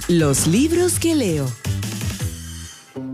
Los libros que leo.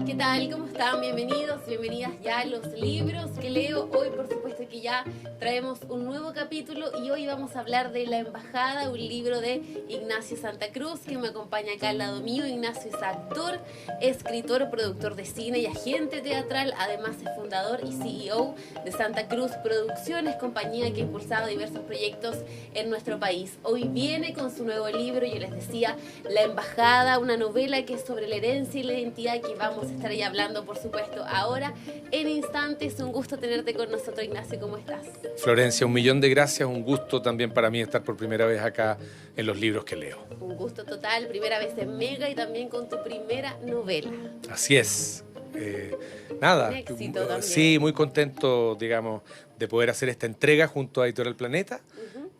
¿Qué tal? ¿Cómo están? Bienvenidos, bienvenidas ya a Los libros que leo. Hoy, por supuesto, que ya traemos un nuevo capítulo y hoy vamos a hablar de La Embajada, un libro de Ignacio Santa Cruz, que me acompaña acá al lado mío. Ignacio es actor, escritor, productor de cine y agente teatral. Además es fundador y CEO de Santa Cruz Producciones, compañía que ha impulsado diversos proyectos en nuestro país. Hoy viene con su nuevo libro, yo les decía, La Embajada, una novela que es sobre la herencia y la identidad, que vamos a estar ahí hablando, por supuesto, ahora en instantes. Un gusto tenerte con nosotros, Ignacio. ¿Cómo estás? Florencia, 1.000.000 de gracias. Un gusto también para mí estar por primera vez acá en Los libros que leo. Un gusto total. Primera vez en Mega y también con tu primera novela. Así es. Nada. Un éxito también. Sí, muy contento, digamos, de poder hacer esta entrega junto a Editorial Planeta.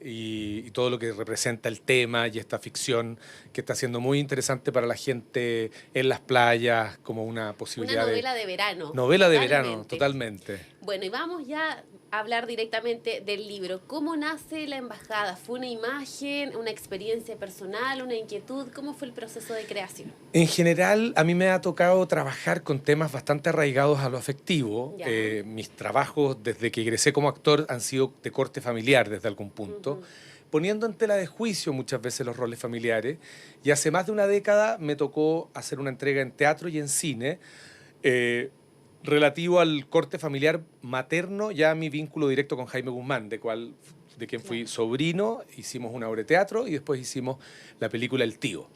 Y todo lo que representa el tema y esta ficción que está siendo muy interesante para la gente en las playas, como una posibilidad Una novela de verano. Novela de verano, totalmente. Bueno, y vamos ya a hablar directamente del libro. ¿Cómo nace La Embajada? ¿Fue una imagen, una experiencia personal, una inquietud? ¿Cómo fue el proceso de creación? En general, a mí me ha tocado trabajar con temas bastante arraigados a lo afectivo. Mis trabajos desde que egresé como actor han sido de corte familiar desde algún punto, poniendo en tela de juicio muchas veces los roles familiares. Y hace más de una década me tocó hacer una entrega en teatro y en cine relativo al corte familiar materno, ya mi vínculo directo con Jaime Guzmán, de quien fui sobrino. Hicimos una obra de teatro y después hicimos la película El Tío.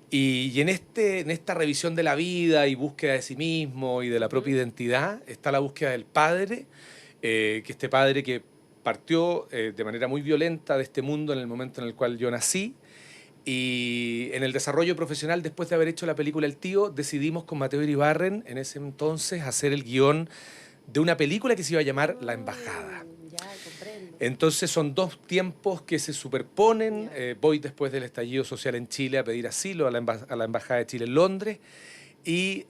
Y en esta revisión de la vida y búsqueda de sí mismo y de la propia identidad está la búsqueda del padre, que este padre que partió de manera muy violenta de este mundo en el momento en el cual yo nací. Y en el desarrollo profesional, después de haber hecho la película El Tío, decidimos con Mateo Iribarren, en ese entonces, hacer el guión de una película que se iba a llamar La Embajada. Ya, comprendo. Entonces son dos tiempos que se superponen. Voy después del estallido social en Chile a pedir asilo a la Embajada de Chile en Londres y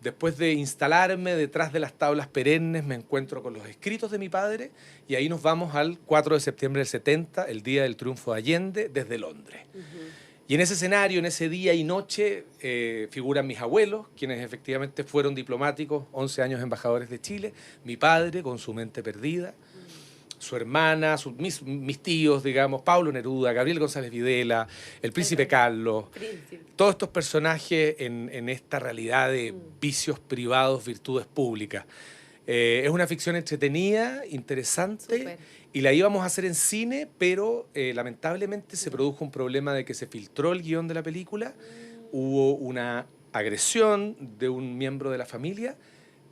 después de instalarme detrás de las tablas perennes me encuentro con los escritos de mi padre y ahí nos vamos al 4 de septiembre del 70, el día del triunfo de Allende, desde Londres. Y en ese escenario, en ese día y noche, figuran mis abuelos, quienes efectivamente fueron diplomáticos, 11 años embajadores de Chile, mi padre con su mente perdida, su hermana, mis tíos, digamos, Pablo Neruda, Gabriel González Videla, el príncipe Carlos, todos estos personajes en esta realidad de vicios privados, virtudes públicas. Es una ficción entretenida, interesante. Super. Y la íbamos a hacer en cine, pero lamentablemente se produjo un problema de que se filtró el guión de la película, hubo una agresión de un miembro de la familia.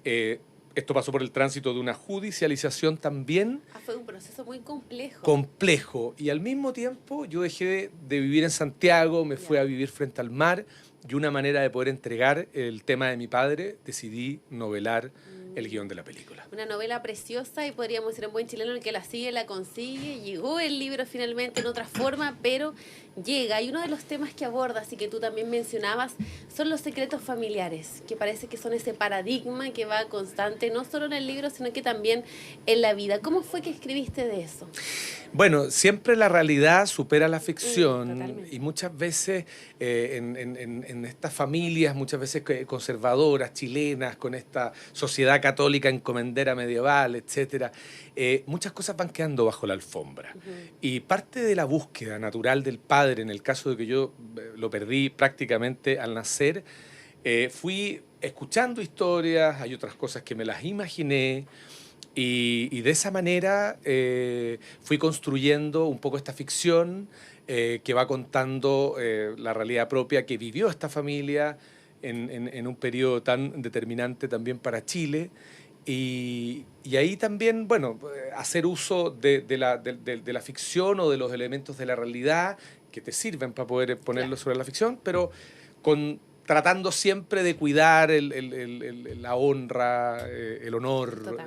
Esto pasó por el tránsito de una judicialización también. Fue un proceso muy complejo. Complejo. Y al mismo tiempo yo dejé de vivir en Santiago, me fui a vivir frente al mar y una manera de poder entregar el tema de mi padre, decidí novelar el guión de la película. Una novela preciosa y podríamos decir en buen chileno, el que la sigue, la consigue. Llegó el libro finalmente en otra forma, pero llega. Y uno de los temas que abordas y que tú también mencionabas son los secretos familiares, que parece que son ese paradigma que va constante, no solo en el libro, sino que también en la vida. ¿Cómo fue que escribiste de eso? Bueno, siempre la realidad supera la ficción y muchas veces en estas familias, muchas veces conservadoras, chilenas, con esta sociedad católica encomendera medieval, etcétera, muchas cosas van quedando bajo la alfombra. Y parte de la búsqueda natural del padre, en el caso de que yo lo perdí prácticamente al nacer, fui escuchando historias, hay otras cosas que me las imaginé. Y de esa manera fui construyendo un poco esta ficción que va contando la realidad propia que vivió esta familia en un periodo tan determinante también para Chile. Y ahí también, bueno, hacer uso de la ficción o de los elementos de la realidad que te sirven para poder ponerlo sobre la ficción, pero tratando siempre de cuidar la honra, el honor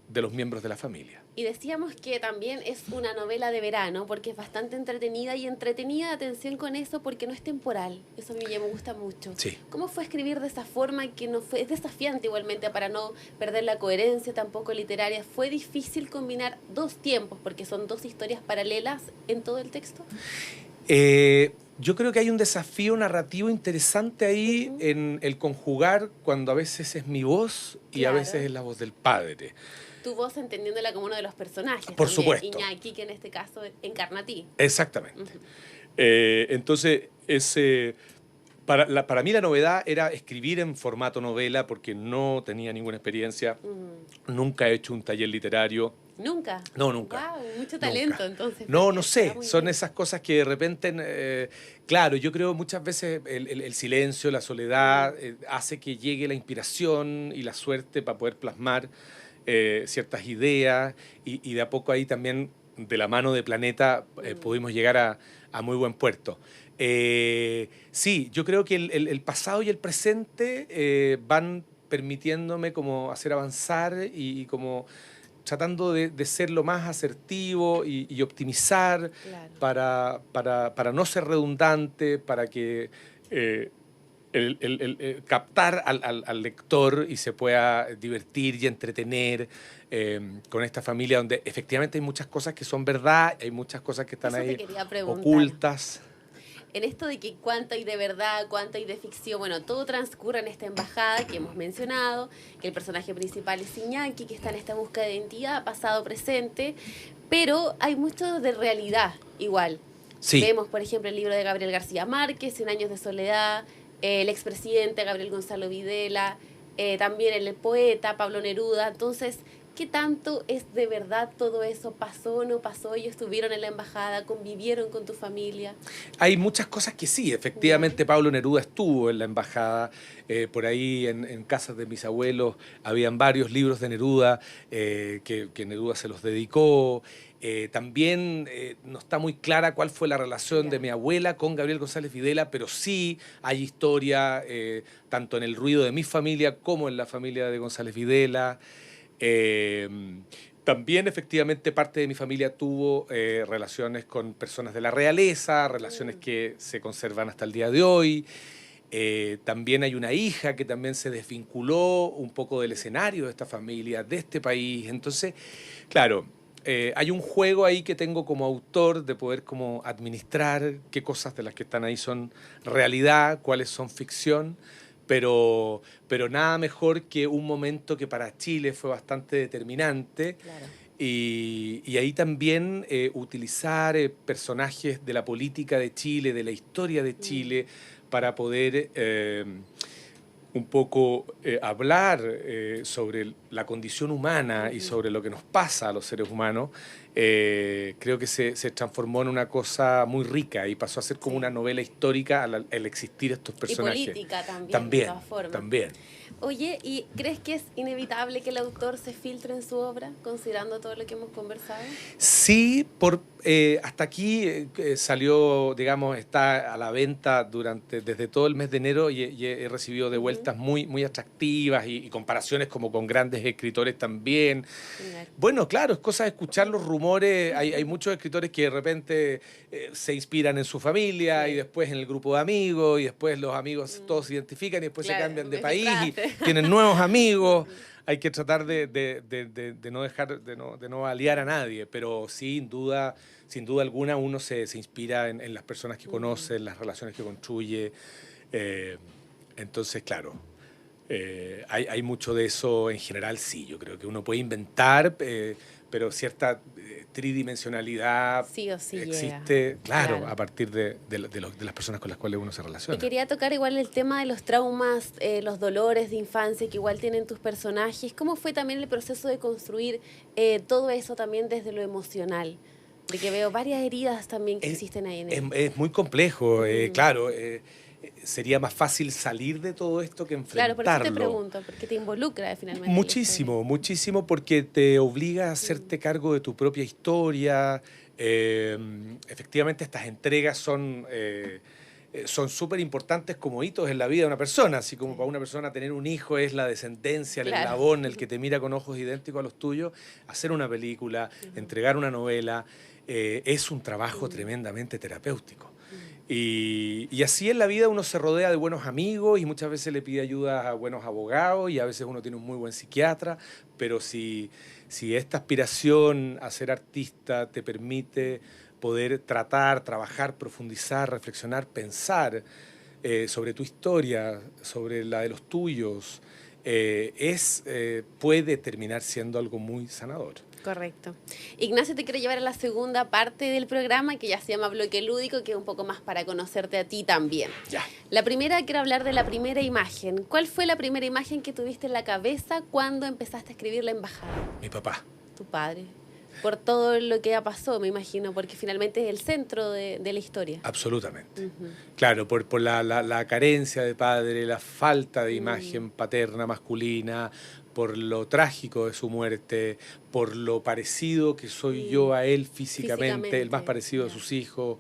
de los miembros de la familia. Y decíamos que también es una novela de verano porque es bastante entretenida y entretenida, atención con eso, porque no es temporal. Eso a mí ya me gusta mucho. Sí. ¿Cómo fue escribir de esa forma que no fue, es desafiante igualmente para no perder la coherencia tampoco literaria? ¿Fue difícil combinar dos tiempos porque son dos historias paralelas en todo el texto? Yo creo que hay un desafío narrativo interesante ahí en el conjugar cuando a veces es mi voz y a Claro. veces es la voz del padre. Tu voz entendiéndola como uno de los personajes Por también. supuesto. Iñaki, que en este caso encarna a ti. Exactamente. Ujú. Entonces, para mí la novedad era escribir en formato novela porque no tenía ninguna experiencia, nunca he hecho un taller literario. ¿Nunca? No, nunca. Wow, mucho talento Nunca. entonces. No, porque no se da sé, muy son bien. esas cosas que de repente, claro, yo creo muchas veces el silencio, la soledad, hace que llegue la inspiración y la suerte para poder plasmar ciertas ideas y de a poco ahí también, de la mano de Planeta, pudimos llegar a muy buen puerto. Sí, yo creo que el pasado y el presente van permitiéndome como hacer avanzar y como tratando de ser lo más asertivo y optimizar Claro. para no ser redundante, para que captar al lector y se pueda divertir y entretener con esta familia donde efectivamente hay muchas cosas que son verdad, hay muchas cosas que están Eso te ahí quería preguntar. ocultas. En esto de que cuánto hay de verdad, cuánto hay de ficción, bueno, todo transcurre en esta embajada que hemos mencionado, que el personaje principal es Iñaki, que está en esta búsqueda de identidad, pasado, presente, pero hay mucho de realidad igual. Sí. Vemos, por ejemplo, el libro de Gabriel García Márquez, 100 años de soledad, el expresidente Gabriel Gonzalo Videla, también el poeta Pablo Neruda. Entonces, ¿qué tanto es de verdad todo eso? ¿Pasó o no pasó? ¿Ellos estuvieron en la embajada? ¿Convivieron con tu familia? Hay muchas cosas que sí, efectivamente Pablo Neruda estuvo en la embajada, por ahí en casas de mis abuelos habían varios libros de Neruda que Neruda se los dedicó. También no está muy clara cuál fue la relación de mi abuela con Gabriel González Videla, pero sí hay historia tanto en el ruido de mi familia como en la familia de González Videla. Eh, También efectivamente parte de mi familia tuvo relaciones con personas de la realeza, relaciones que se conservan hasta el día de hoy. También hay una hija que también se desvinculó un poco del escenario de esta familia, de este país. Entonces, claro, hay un juego ahí que tengo como autor de poder como administrar qué cosas de las que están ahí son realidad, cuáles son ficción. Pero nada mejor que un momento que para Chile fue bastante determinante Claro. y ahí también utilizar personajes de la política de Chile, de la historia de Chile, para poder un poco hablar sobre la condición humana y sobre lo que nos pasa a los seres humanos, creo que se transformó en una cosa muy rica y pasó a ser como una novela histórica al existir estos personajes. Y política también, También, de todas formas. también. Oye, ¿y crees que es inevitable que el autor se filtre en su obra, considerando todo lo que hemos conversado? Sí, hasta aquí salió, digamos, está a la venta desde todo el mes de enero y he recibido de vueltas muy, muy atractivas y comparaciones como con grandes escritores también. Genial. Bueno, claro, es cosa de escuchar los rumores. Hay muchos escritores que de repente se inspiran en su familia y después en el grupo de amigos y después los amigos todos se identifican y después se cambian de país y tienen nuevos amigos. Hay que tratar de no dejar, de no aliar a nadie, pero sin duda alguna uno se inspira en las personas que conoce, en las relaciones que construye. Entonces, claro, hay mucho de eso en general, sí. Yo creo que uno puede inventar, pero cierta tridimensionalidad sí o sí existe, llega. claro, a partir de las personas con las cuales uno se relaciona. Y quería tocar igual el tema de los traumas, los dolores de infancia que igual tienen tus personajes. ¿Cómo fue también el proceso de construir todo eso también desde lo emocional? De que veo varias heridas también que existen ahí en él. Es muy complejo, claro. Sería más fácil salir de todo esto que enfrentarlo. Claro, por eso te pregunto, porque te involucra finalmente. Muchísimo, muchísimo, porque te obliga a hacerte cargo de tu propia historia. Efectivamente, estas entregas son súper importantes como hitos en la vida de una persona. Así como para una persona tener un hijo es la descendencia, el eslabón, el que te mira con ojos idénticos a los tuyos. Hacer una película, entregar una novela, es un trabajo tremendamente terapéutico. Y así en la vida uno se rodea de buenos amigos y muchas veces le pide ayuda a buenos abogados y a veces uno tiene un muy buen psiquiatra, pero si esta aspiración a ser artista te permite poder tratar, trabajar, profundizar, reflexionar, pensar sobre tu historia, sobre la de los tuyos, puede terminar siendo algo muy sanador. Correcto. Ignacio, te quiero llevar a la segunda parte del programa, que ya se llama Bloque Lúdico, que es un poco más para conocerte a ti también. Ya. La primera, quiero hablar de la primera imagen. ¿Cuál fue la primera imagen que tuviste en la cabeza cuando empezaste a escribir La Embajada? Mi papá. Tu padre. Por todo lo que ya pasó, me imagino, porque finalmente es el centro de la historia. Absolutamente. Claro, por la carencia de padre, la falta de imagen paterna, masculina, por lo trágico de su muerte, por lo parecido que soy yo a él físicamente, el más parecido a sus hijos.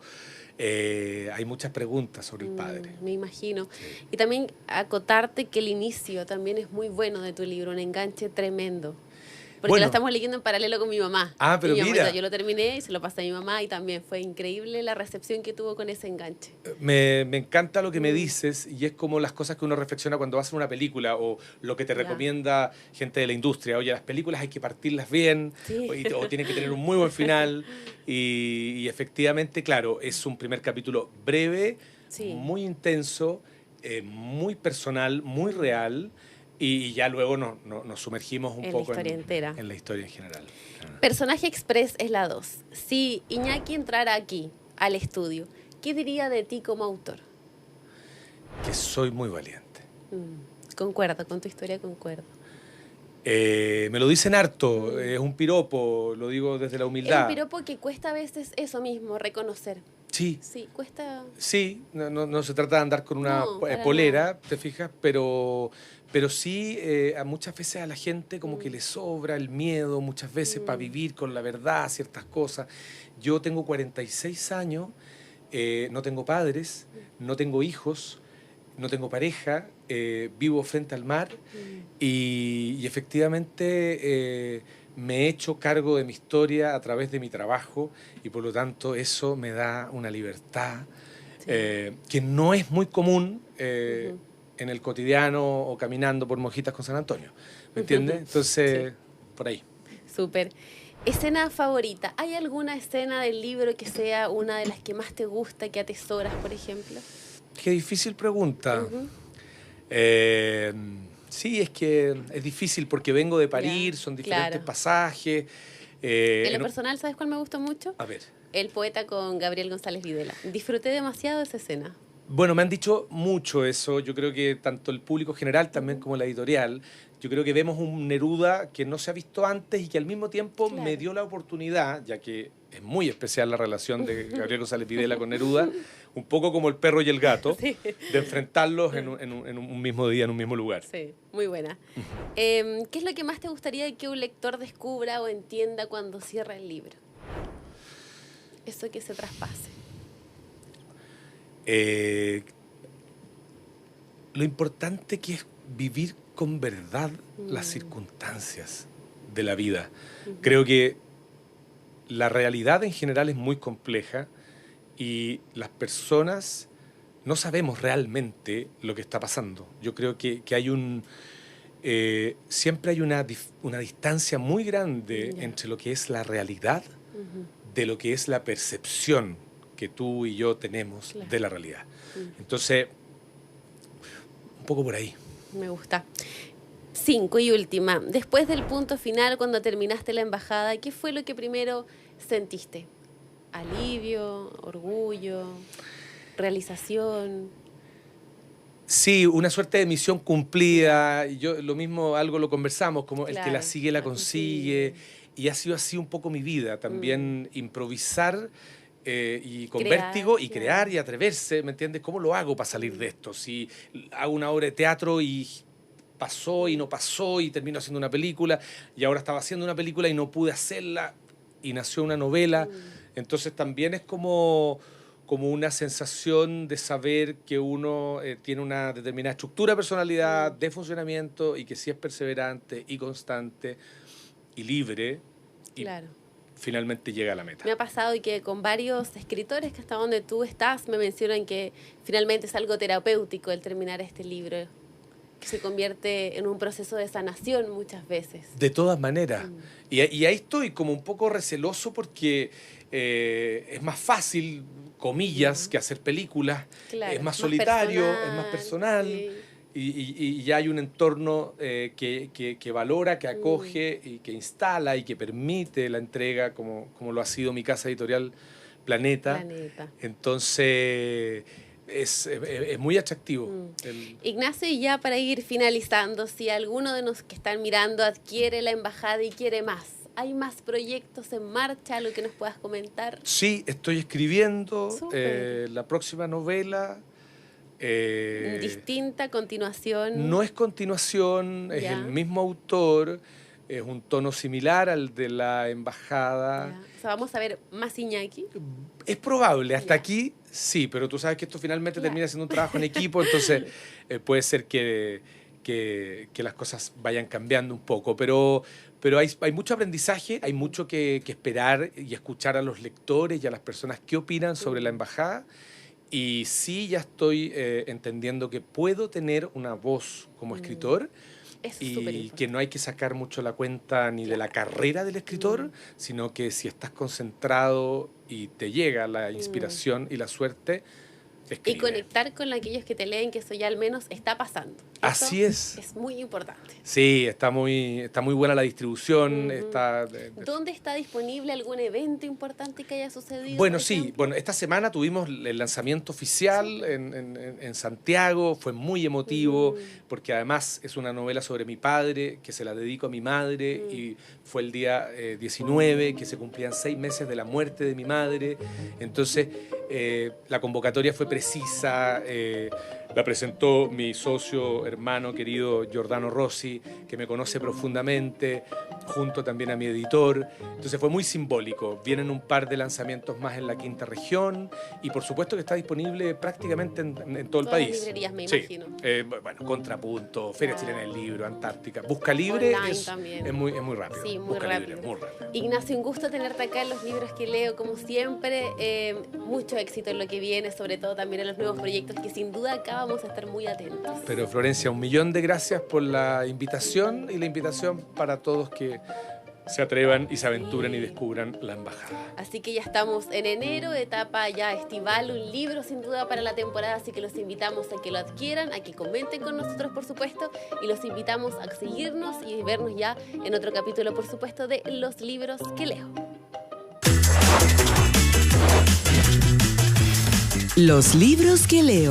Hay muchas preguntas sobre el padre. Me imagino. Sí. Y también acotarte que el inicio también es muy bueno de tu libro, un enganche tremendo. Porque lo estamos leyendo en paralelo con mi mamá. Ah, pero mira. Yo lo terminé y se lo pasé a mi mamá y también fue increíble la recepción que tuvo con ese enganche. Me encanta lo que me dices y es como las cosas que uno reflexiona cuando va a hacer una película o lo que te recomienda gente de la industria. Oye, las películas hay que partirlas bien o tienen que tener un muy buen final y efectivamente, claro, es un primer capítulo breve, muy intenso, muy personal, muy real. Y ya luego nos sumergimos un poco en la historia en general. Personaje Express es la 2. Si Iñaki entrara aquí, al estudio, ¿qué diría de ti como autor? Que soy muy valiente. Concuerdo, con tu historia concuerdo. Me lo dicen harto, es un piropo, lo digo desde la humildad. Es un piropo que cuesta a veces eso mismo, reconocer. Sí. Sí, cuesta. Sí, no se trata de andar con una polera, ¿te fijas? Pero sí, muchas veces a la gente como que le sobra el miedo, muchas veces para vivir con la verdad ciertas cosas. Yo tengo 46 años, no tengo padres, no tengo hijos, no tengo pareja, vivo frente al mar y efectivamente me he hecho cargo de mi historia a través de mi trabajo y por lo tanto eso me da una libertad que no es muy común en el cotidiano o caminando por Mojitas con San Antonio, ¿me entiendes? Entonces, por ahí. Súper. ¿Escena favorita? ¿Hay alguna escena del libro que sea una de las que más te gusta, que atesoras, por ejemplo? Qué difícil pregunta. Sí, es que es difícil porque vengo de parir, son diferentes pasajes. En lo personal, ¿sabes cuál me gustó mucho? A ver. El poeta con Gabriel González Videla. Disfruté demasiado de esa escena. Bueno, me han dicho mucho eso. Yo creo que tanto el público general también como la editorial. Yo creo que vemos un Neruda que no se ha visto antes y que al mismo tiempo me dio la oportunidad, ya que es muy especial la relación de Gabriel González Videla con Neruda, un poco como el perro y el gato, de enfrentarlos en un mismo día, en un mismo lugar. Sí, muy buena. ¿Qué es lo que más te gustaría que un lector descubra o entienda cuando cierra el libro? Eso que se traspase. Lo importante que es vivir con verdad las circunstancias de la vida. Creo que la realidad en general es muy compleja y las personas no sabemos realmente lo que está pasando. Yo creo que hay siempre hay una distancia muy grande entre lo que es la realidad de lo que es la percepción que tú y yo tenemos de la realidad. Entonces, un poco por ahí. Me gusta. 5 y última. Después del punto final, cuando terminaste la embajada, ¿qué fue lo que primero sentiste? ¿Alivio? ¿Orgullo? ¿Realización? Sí, una suerte de misión cumplida. Yo lo mismo, algo lo conversamos, como el que la sigue la consigue. Y ha sido así un poco mi vida. También improvisar y con vértigo y crear y atreverse, ¿me entiendes? ¿Cómo lo hago para salir de esto? Si hago una obra de teatro y pasó y no pasó y termino haciendo una película y ahora estaba haciendo una película y no pude hacerla y nació una novela. Entonces también es como una sensación de saber que uno tiene una determinada estructura de personalidad, de funcionamiento y que si es perseverante y constante y libre, finalmente llega a la meta. Me ha pasado y que con varios escritores que hasta donde tú estás me mencionan que finalmente es algo terapéutico el terminar este libro. que se convierte en un proceso de sanación muchas veces. De todas maneras. Y ahí estoy como un poco receloso porque es más fácil, comillas, que hacer películas. Claro, es más solitario, personal, es más personal. sí. Y ya hay un entorno que valora, que acoge y que instala y que permite la entrega, como lo ha sido mi casa editorial Planeta. Entonces es muy atractivo. Ignacio, y ya para ir finalizando, si alguno de los que están mirando adquiere la embajada y quiere más, ¿hay más proyectos en marcha? ¿Algo que nos puedas comentar? Sí, estoy escribiendo la próxima novela. Distinta, continuación. No es continuación, es el mismo autor, es un tono similar al de la embajada. O sea, vamos a ver más Iñaki. Es probable, hasta aquí sí, pero tú sabes que esto finalmente termina siendo un trabajo en equipo, entonces puede ser que las cosas vayan cambiando un poco, pero hay mucho aprendizaje, hay mucho que esperar y escuchar a los lectores y a las personas que opinan sobre la embajada. Y sí, ya estoy entendiendo que puedo tener una voz como escritor y que no hay que sacar mucho la cuenta ni de la carrera del escritor, sino que si estás concentrado y te llega la inspiración y la suerte, escribe. Y conectar con aquellos que te leen, que eso ya al menos está pasando. Así es. Es muy importante. Sí, está muy buena la distribución. ¿Dónde está disponible algún evento importante que haya sucedido? Bueno, sí. Bueno, esta semana tuvimos el lanzamiento oficial en Santiago. Fue muy emotivo porque además es una novela sobre mi padre, que se la dedico a mi madre. Y fue el día 19, que se cumplían 6 meses de la muerte de mi madre. Entonces, la convocatoria fue precisa. La presentó mi socio, hermano querido Giordano Rossi, que me conoce profundamente, junto también a mi editor. Entonces fue muy simbólico. Vienen un par de lanzamientos más en la quinta región y por supuesto que está disponible prácticamente en todo el país. Las librerías, me imagino. Bueno, Contrapunto, Feria Chilena del Libro, Antártica. Busca Libre es muy rápido. Sí, muy Busca rápido. Libre, muy rápido. Ignacio, un gusto tenerte acá en Los Libros que Leo, como siempre. Mucho éxito en lo que viene, sobre todo también en los nuevos proyectos que sin duda acá vamos a estar muy atentos. Pero Florencia, 1.000.000 de gracias por la invitación y la invitación para todos que se atrevan y se aventuren y descubran la embajada. Así que ya estamos en enero, etapa ya estival, un libro sin duda para la temporada, así que los invitamos a que lo adquieran, a que comenten con nosotros, por supuesto, y los invitamos a seguirnos y vernos ya en otro capítulo, por supuesto, de Los Libros que Leo. Los libros que leo.